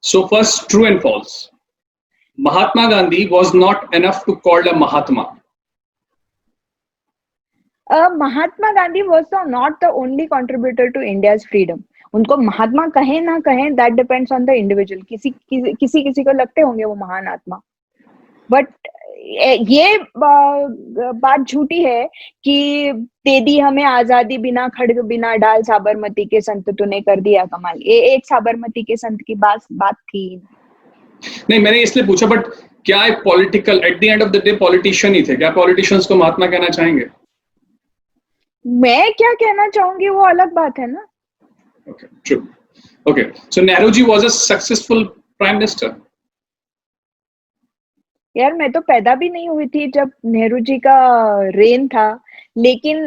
So first, true and false. Mahatma Gandhi was not enough to call a Mahatma. Mahatma Gandhi was not the only contributor to India's freedom. उनको महात्मा कहें ना कहें, that depends on the individual. किसी को लगते होंगे वो महान आत्मा, बट ये बात झूठी है कि दे दी हमें आजादी बिना खड्ग बिना डाल साबरमती के संत तूने कर दिया कमाल. ये एक साबरमती के संत की बात थी. नहीं, मैंने इसलिए पूछा, बट क्या एक political, at the end of the day politician ही थे, क्या पॉलिटिशियंस को महात्मा कहना चाहेंगे? मैं क्या कहना चाहूंगी वो अलग बात है ना. Okay, true. Okay, so Nehru ji was a successful prime minister. यार मैं तो पैदा भी नहीं हुई थी जब नेहरू जी का रेन था, लेकिन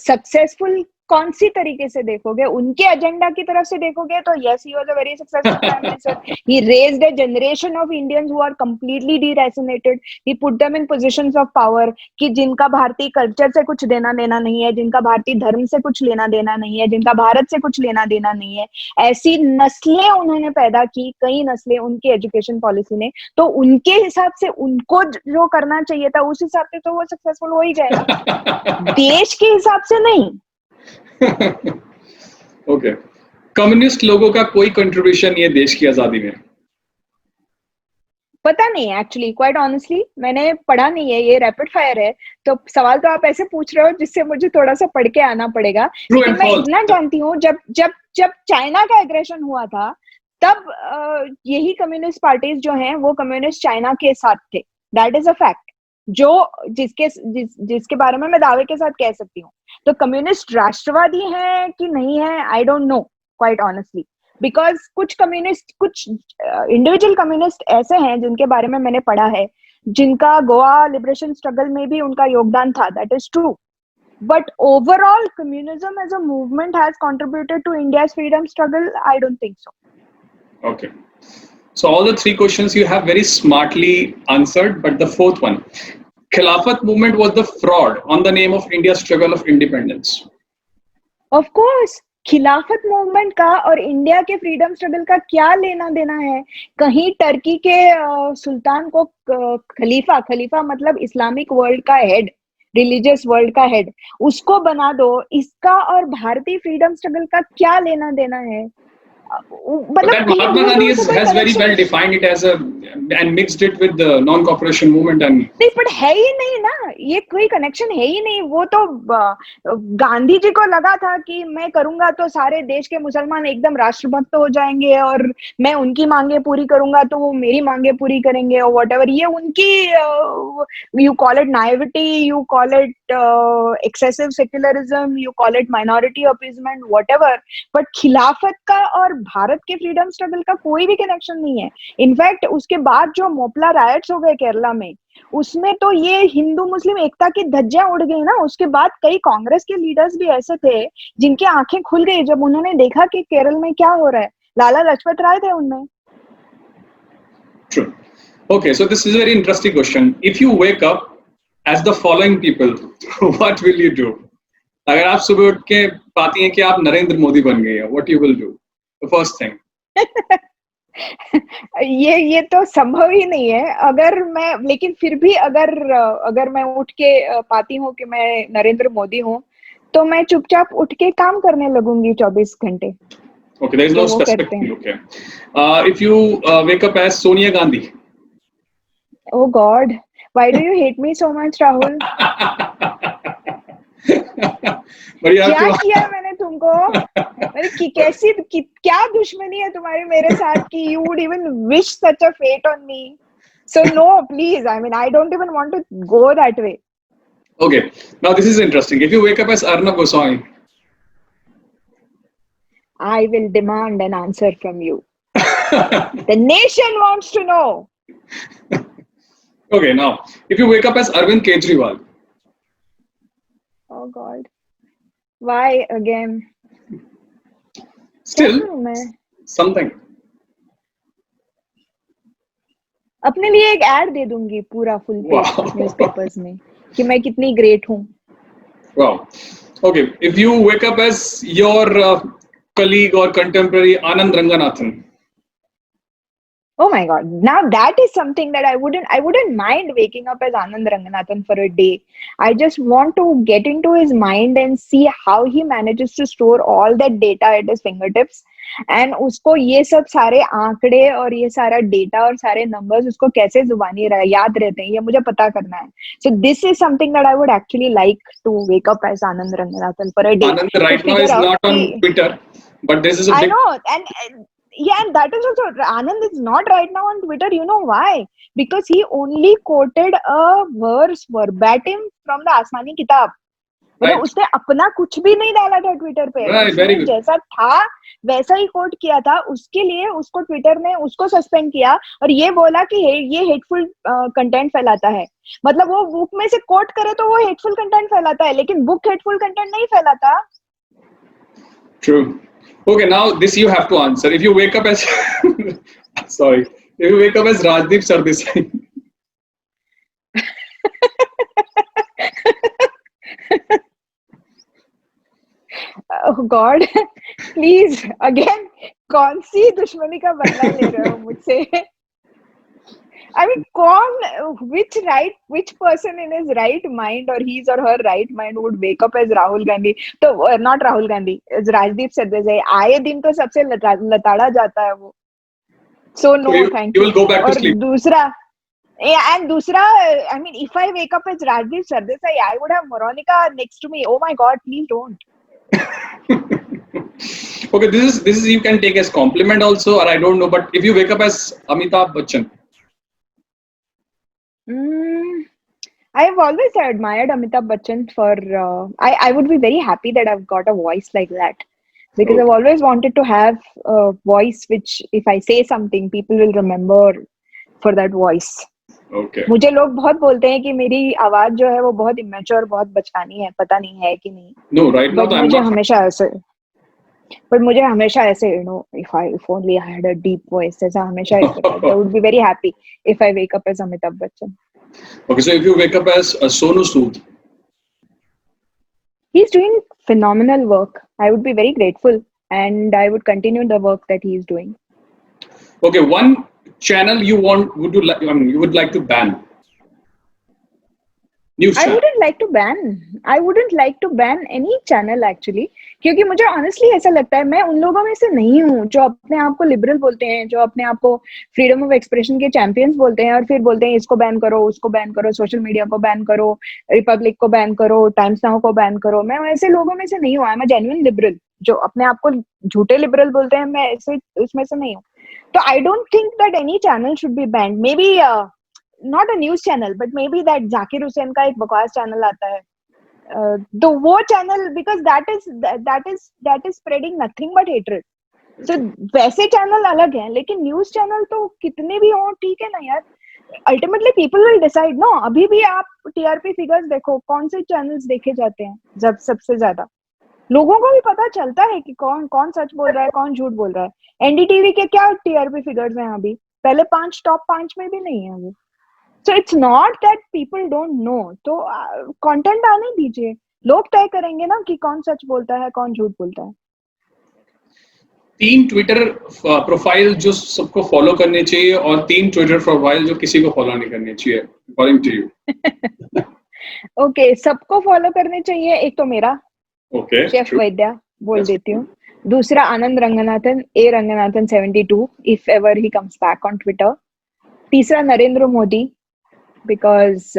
सक्सेसफुल कौन सी तरीके से देखोगे, उनके एजेंडा की तरफ से देखोगे तो yes, he was a very successful prime minister. He raised a generation of Indians who are completely deracinated. He put them in positions of power कि जिनका भारतीय कल्चर से कुछ देना देना नहीं है, जिनका भारतीय धर्म से कुछ लेना देना नहीं है, जिनका भारत से कुछ लेना देना नहीं है, ऐसी नस्लें उन्होंने पैदा की, कई नस्लें उनकी एजुकेशन पॉलिसी ने. तो उनके हिसाब से उनको जो करना चाहिए था उस हिसाब से तो वो सक्सेसफुल हो ही गए ना. देश के हिसाब से नहीं. ओके, कम्युनिस्ट लोगों का कोई कंट्रीब्यूशन ये देश की आजादी में? पता नहीं एक्चुअली, क्वाइट ऑनेस्टली मैंने पढ़ा नहीं है, ये रैपिड फायर है तो सवाल तो आप ऐसे पूछ रहे हो जिससे मुझे थोड़ा सा पढ़ के आना पड़ेगा. लेकिन मैं इतना जानती हूँ, जब जब जब चाइना का एग्रेशन हुआ था तब यही कम्युनिस्ट पार्टीज जो हैं वो कम्युनिस्ट चाइना के साथ थे. दैट इज अ फैक्ट जो जिसके बारे में मैं दावे के साथ कह सकती हूँ. तो कम्युनिस्ट राष्ट्रवादी हैं कि नहीं है, I don't know quite honestly, because कुछ कम्युनिस्ट, कुछ इंडिविजुअल कम्युनिस्ट ऐसे हैं जिनके बारे में मैंने पढ़ा है, जिनका गोवा लिबरेशन स्ट्रगल में भी उनका योगदान था. That is true, but overall communism as a movement has contributed to India's freedom struggle, I don't think so. Okay. So all the three questions you have very smartly answered, but the fourth one, Khilafat movement was the fraud on the name of India's struggle of independence. Of course, खिलाफत movement का और India के freedom struggle का क्या लेना देना है? कहीं टर्की के सुल्तान को खलीफा मतलब इस्लामिक वर्ल्ड का हेड, रिलीजियस वर्ल्ड का हेड, उसको बना दो. इसका और भारतीय फ्रीडम स्ट्रगल का क्या लेना देना है? मतलब Mahatma Gandhi has very well defined it as a and mixed it with the non-cooperation movement and नहीं, पर है ही नहीं ना, ये कोई कनेक्शन है ही नहीं. वो तो गांधी जी को लगा था कि मैं करूंगा तो सारे देश के मुसलमान एकदम राष्ट्रभक्त हो जाएंगे और मैं उनकी मांगे पूरी करूंगा तो वो मेरी मांगे पूरी करेंगे और व्हाटएवर. ये उनकी, you call it naivety, you call it excessive secularism, you call it minority appeasement, whatever, but खिलाफत का और भारत के फ्रीडम स्ट्रगल का कोई भी कनेक्शन नहीं है. इनफैक्ट उसके बाद जो मोपला रायट्स हो गए केरला में, उसमें तो ये हिंदू मुस्लिम एकता की धज्जियां उड़ गई ना. उसके बाद कई कांग्रेस के लीडर्स भी ऐसे थे जिनकी आंखें खुल गई जब उन्होंने देखा कि केरल में क्या हो रहा है. लाला लाजपत राय थे उनमें. True. Okay, so this is a very interesting question. If you wake up as the following people, what will you do? अगर आप सुबह उठ के पाती हैं कि आप नरेंद्र मोदी बन गए हैं, what you will do? The first thing. ये तो संभव ही नहीं है. अगर मैं, लेकिन फिर भी अगर मैं उठ के पाती हूँ कि मैं नरेंद्र मोदी हूँ तो मैं चुपचाप उठ के काम करने लगूंगी 24 घंटे. Okay, there is no specific thing. Okay. If you wake up as Sonia Gandhi. Oh God, why do you hate me so much, Rahul? क्या किया मैंने तुमको? क्या दुश्मनी है तुम्हारी मेरे साथ कि you would even wish such a fate on me? So no, please. I mean, I don't even want to go that way. Okay, now this is interesting. If you wake up as Arnab Goswami, I will demand an answer from you. The nation wants to know. Okay, now if you wake up as Arvind Kejriwal. Oh God, why again? Still something. अपने लिए एक add दे दूंगी पूरा full page newspapers में कि मैं कितनी great हूँ. Wow. Okay, if you wake up as your colleague or contemporary Anand Ranganathan. Oh my God. Now that is something that I wouldn't mind waking up as Anand Ranganathan for a day. I just want to get into his mind and see how he manages to store all that data at his fingertips. And उसको ये सब सारे आंकड़े और ये सारा data और सारे नंबर्स उसको कैसे जुबानी याद रहते हैं, ये मुझे पता करना है. So this is something that I would actually like to wake up as Anand Ranganathan for a day. Anand right now is not on Twitter, but this is a I big... know, and yeah, and that is also, Anand is not right now on Twitter. You know why? Because he only quoted a verse verbatim from the Asmani Kitab. मतलब उसने अपना कुछ भी नहीं डाला था Twitter पे. जैसा था वैसा ही कोट किया था. उसके लिए उसको ट्विटर ने उसको सस्पेंड किया और ये बोला कि ये हेटफुल कंटेंट फैलाता है. मतलब वो बुक में से कोट करे तो वो हेटफुल कंटेंट फैलाता है, लेकिन बुक हेटफुल कंटेंट नहीं फैलाता. True. Okay, now this you have to answer. If you wake up as sorry, if you wake up as Rajdeep Sardesai. Oh God, please again, कौन सी दुश्मनी का बदला ले रहे हो मुझसे? I mean, which person in his right mind or his or her right mind would wake up as Rahul Gandhi? तो not Rahul Gandhi, as Rajdeep Sardesai. आए दिन तो सबसे लताड़ा जाता है वो. So no, thank you. You will go back to sleep. दूसरा, and दूसरा, I mean, if I wake up as Rajdeep Sardesai, I would have Veronica next to me. Oh my God, please don't. Okay, this is you can take as compliment also, or I don't know, but if you wake up as Amitabh Bachchan. I've always admired Amitabh Bachchan for, I would be very happy that I've got a voice like that. Because I've always wanted to have a voice which, if I say something, people will remember for that voice. Okay. मुझे लोग बहुत बोलते हैं कि मेरी आवाज जो है वो बहुत immature, बहुत बचकानी है, पता नहीं है कि नहीं. No, right now I'm मुझे हमेशा ऐसे, but मुझे हमेशा ऐसे, if only I had a deep voice, ऐसा हमेशा I would be very happy if I wake up as Amitabh Bachchan. Okay, so if you wake up as Sonu Sood. He's doing phenomenal work. I would be very grateful and I would continue the work that he's doing. Okay, one channel you would like to ban? News channel. I wouldn't like to ban any channel actually, क्योंकि मुझे honestly ऐसा लगता है मैं उन लोगों में से नहीं हूँ जो अपने आप को liberal बोलते हैं, जो अपने आप को freedom of expression के champions बोलते हैं और फिर बोलते हैं इसको बैन करो, उसको बैन करो, सोशल मीडिया को बैन करो, रिपब्लिक को बैन करो, टाइम्स नाउ को बैन करो. मैं ऐसे लोगों में से नहीं हूँ. I am a genuine liberal. जो अपने आप को झूठे लिबरल बोलते हैं, मैं ऐसे उसमें से नहीं हूँ. तो आई don't think that any channel should be band. May be not a news channel, but maybe that Zakir Hussain का एक बकवास चैनल आता है, तो वो channel, because that is spreading nothing but hatred. So वैसे चैनल अलग हैं, लेकिन न्यूज चैनल तो कितने भी हो, ठीक है ना यार. Ultimately people will decide. No, अभी भी आप TRP figures देखो, कौन से चैनल्स देखे जाते हैं जब सबसे ज्यादा. लोगों को भी पता चलता है कि कौन सच बोल रहा है, कौन झूठ बोल रहा है. NDTV के क्या TRP figures हैं अभी? पहले टॉप 5 में भी नहीं है वो. So it's not that people don't know. तो कंटेंट आने दीजिए, लोग तय करेंगे ना कि कौन सच बोलता है, कौन झूठ बोलता है. 3 ट्विटर प्रोफाइल जो सबको फॉलो करने चाहिए और 3 ट्विटर प्रोफाइल जो किसी को फॉलो नहीं करने चाहिए, अकॉर्डिंग टू यू. ओके, सबको फॉलो करने चाहिए. एक तो मेरा शेफ true. वैद्या बोल देती हूँ. दूसरा आनंद Ranganathan, A Ranganathan 72, if ever he comes back on Twitter. तीसरा Narendra Modi, because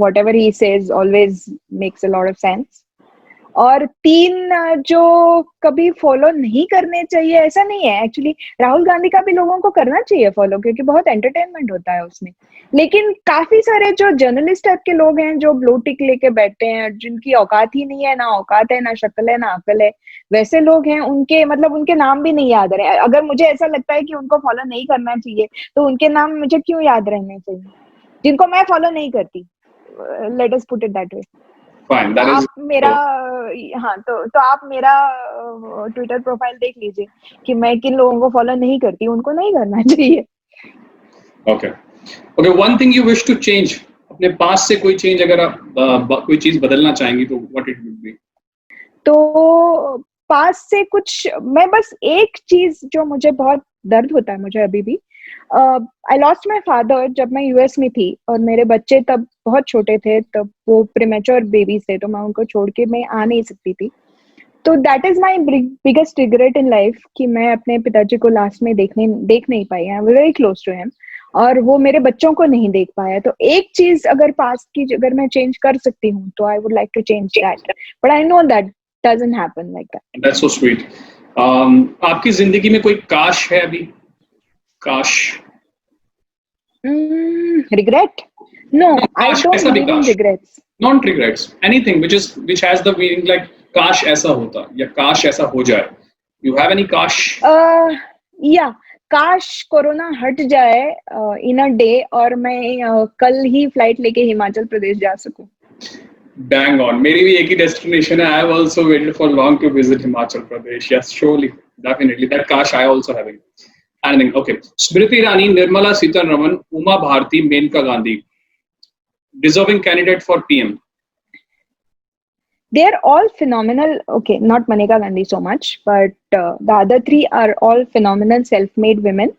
whatever he says always makes a lot of sense. और 3 जो कभी फॉलो नहीं करने चाहिए, ऐसा नहीं है एक्चुअली. राहुल गांधी का भी लोगों को करना चाहिए फॉलो, क्योंकि बहुत एंटरटेनमेंट होता है उसमें. लेकिन काफी सारे जो जर्नलिस्ट टाइप के लोग हैं जो ब्लू टिक लेके बैठते हैं, जिनकी औकात ही नहीं है, ना औकात है, ना शक्ल है, ना अकल है, वैसे लोग हैं. उनके नाम भी नहीं याद रहे. अगर मुझे ऐसा लगता है कि उनको फॉलो नहीं करना चाहिए, तो उनके नाम मुझे क्यों याद रहने चाहिए, जिनको मैं फॉलो नहीं करती. Let us put it that way. Fine, that is मेरा तो आप मेरा ट्विटर प्रोफाइल देख लीजिए कि मैं किन लोगों को फॉलो नहीं करती. उनको नहीं करना चाहिए. Okay, one thing you wish to change, अपने पास से कोई चेंज अगर आप कोई चीज बदलना चाहेंगी तो what it would be? तो पास से कुछ, मैं बस एक चीज जो मुझे बहुत दर्द होता है मुझे अभी भी, आई लॉस्ट माई फादर जब मैं यूएस में थी और मेरे बच्चे तब बहुत छोटे थे, तब वो प्रीमेच्योर बेबीज थे, तो मैं उनको छोड़ के मैं आ नहीं सकती थी। तो that is my biggest regret in life कि मैं अपने पिताजी को लास्ट में देख नहीं पाई। I am very close to him और वो मेरे बच्चों को नहीं देख पाया। तो एक चीज अगर पास्ट की अगर मैं चेंज कर सकती हूँ तो I would like to change that, but I know that doesn't happen like that. That's so sweet. आपकी जिंदगी में कोई काश है अभी? काश? Regret? No, I don't believe in regrets. Not regrets, anything which has the meaning like काश ऐसा होता या काश ऐसा हो जाए. You have any काश? या काश कोरोना हट जाए इन अ डे और मैं कल ही फ्लाइट लेके हिमाचल प्रदेश जा सकूं। Bang on. मेरी भी एक ही डेस्टिनेशन है. I have also waited for long to visit Himachal Pradesh. Yes, surely, definitely. That kash I also having. Anything. Okay. Smriti Irani, Nirmala Sitharaman, Uma Bharti, Menka Gandhi. Deserving candidate for PM. They are all phenomenal. Okay, not Maneka Gandhi so much, but the other three are all phenomenal self-made women.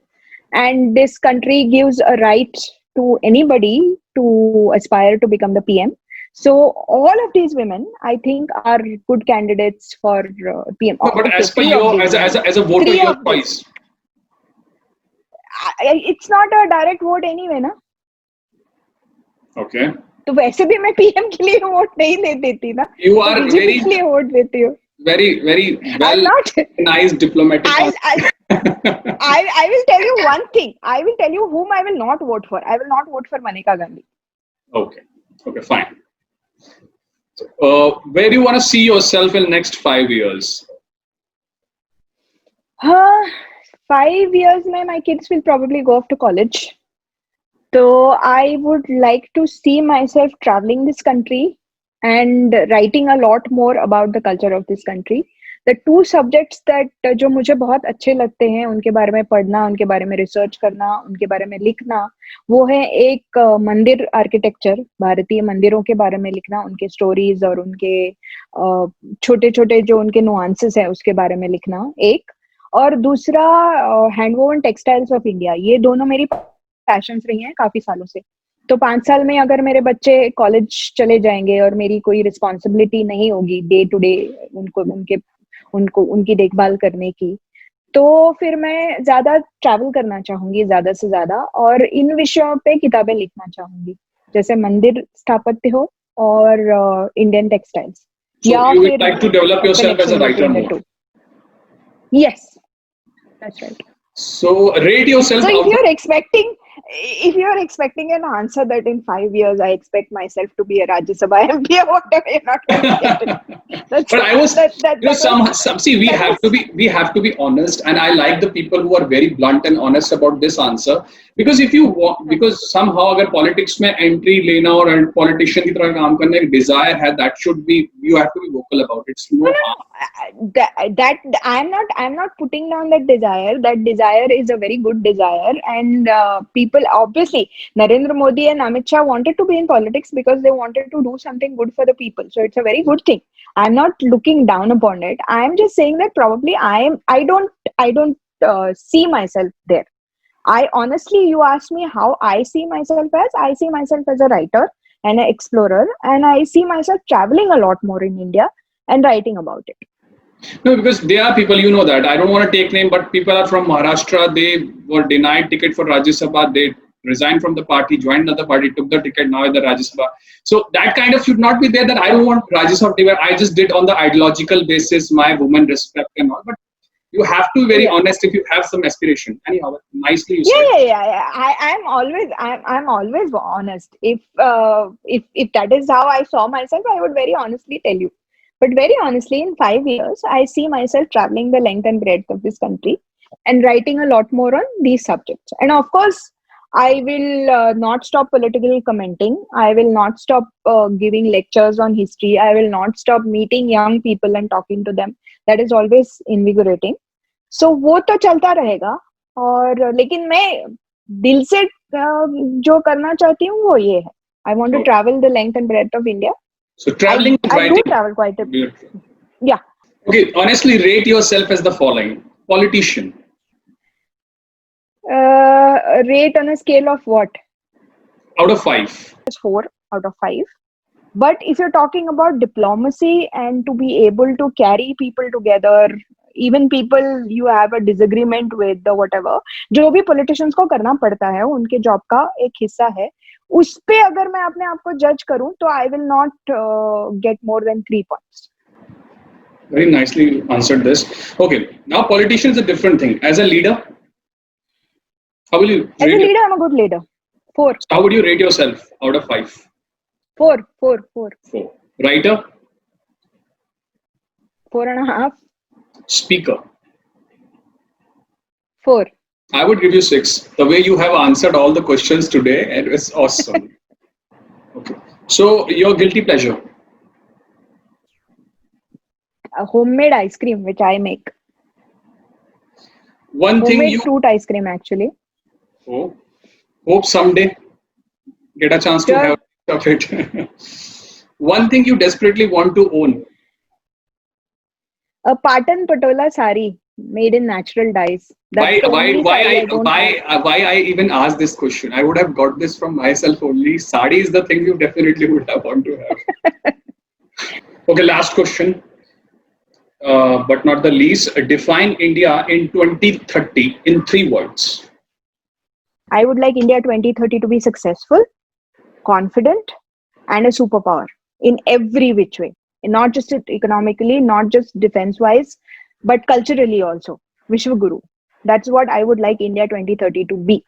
And this country gives a right to anybody to aspire to become the PM. So all of these women, I think, are good candidates for PM. No, but as per your, as a voter, your choice. It's not a direct vote anyway, na? Okay. तो वैसे भी मैं PM के लिए vote नहीं दे देती ना। You are very के लिए वोट देती हूँ। Very well nice diplomatic. I will tell you one thing. I will tell you whom I will not vote for. I will not vote for Maneka Gandhi. Okay, fine. Where do you want to see yourself in next 5 years? 5 years, my kids will probably go off to college. So I would like to see myself traveling this country and writing a lot more about the culture of this country. The two subjects that जो मुझे बहुत अच्छे लगते हैं उनके बारे में पढ़ना, उनके बारे में रिसर्च करना, उनके बारे में लिखना, वो है एक मंदिर आर्किटेक्चर, भारतीय मंदिरों के बारे में लिखना, उनके स्टोरीज और उनके छोटे छोटे जो उनके नुआंसेस है उसके बारे में लिखना एक, और दूसरा हैंडवोवन टेक्सटाइल्स ऑफ इंडिया। ये दोनों मेरी पैशंस रही हैं काफी सालों से। तो 5 साल में अगर मेरे बच्चे कॉलेज चले जाएंगे और मेरी कोई रिस्पॉन्सिबिलिटी नहीं होगी डे टू डे उनको उनकी देखभाल करने की, तो फिर मैं ज्यादा ट्रैवल करना चाहूंगी ज्यादा से ज्यादा और इन विषयों पे किताबें लिखना चाहूंगी, जैसे मंदिर स्थापत्य हो और इंडियन टेक्सटाइल्स। So या you would like to develop yourself as a writer more? Yes, that's right. So rate yourself. So if you're expecting an answer that in 5 years I expect myself to be a Rajya Sabha MP or whatever, you're not going to get it. But I was, see, we have to be honest, and I like the people who are very blunt and honest about this answer, because if you want, because somehow अगर politics में entry लेना और politician की तरह काम करना एक desire है, that should be, you have to be vocal about it. No, that I'm not putting down that desire. That desire is a very good desire, and people, obviously Narendra Modi and Amit Shah wanted to be in politics because they wanted to do something good for the people, so it's a very good thing. I'm not looking down upon it. I'm just saying that probably I don't see myself there. I honestly, you ask me how I see myself as a writer and an explorer, and I see myself traveling a lot more in India and writing about it. No, because there are people, you know that, I don't want to take name, but people are from Maharashtra, they were denied ticket for Rajya Sabha, they resigned from the party, joined another party, took the ticket, now in the Rajya Sabha. So that kind of should not be there, that I don't want Rajya Sabha, I just did on the ideological basis, my woman respect and all, but you have to be very honest if you have some aspiration. Anyhow, nicely you said. Yeah. I'm always honest. If that is how I saw myself, I would very honestly tell you. But very honestly, in 5 years, I see myself traveling the length and breadth of this country and writing a lot more on these subjects. And of course, I will not stop political commenting. I will not stop giving lectures on history. I will not stop meeting young people and talking to them. That is always invigorating. So वो तो चलता रहेगा, और लेकिन मैं दिल से जो करना चाहती हूँ वो ये है. I want to travel the length and breadth of India. So traveling and writing. I do travel quite a bit. Yeah. Okay, honestly, rate yourself as the following: politician. Rate on a scale of what? Out of 5. 4 out of 5. But if you're talking about diplomacy and to be able to carry people together, even people you have a disagreement with or whatever, जो भी politicians को करना पड़ता है, उनके job का एक हिस्सा है, उस पे अगर मैं अपने आप को judge करूं, तो I will not get more than 3 points. Very nicely answered this. Okay, now politician is a different thing. As a leader, how will you rate? As a leader, I'm a good leader. 4. How would you rate yourself out of 5? 4. 4. Writer? 4.5. Speaker? 4. I would give you 6. The way you have answered all the questions today, it was awesome. Okay. So, your guilty pleasure? A homemade ice cream, which I make. One thing homemade you... fruit ice cream, actually. Oh. Hope someday get a chance to have of it. One thing you desperately want to own? A Patan Patola sari made in natural dyes. Why I even asked this question? I would have got this from myself only. Sari is the thing you definitely would have want to have. Okay, last question. But not the least, define India in 2030 in 3 words. I would like India 2030 to be successful, confident, and a superpower in every which way. And not just economically, not just defense-wise, but culturally also. Vishwaguru. That's what I would like India 2030 to be.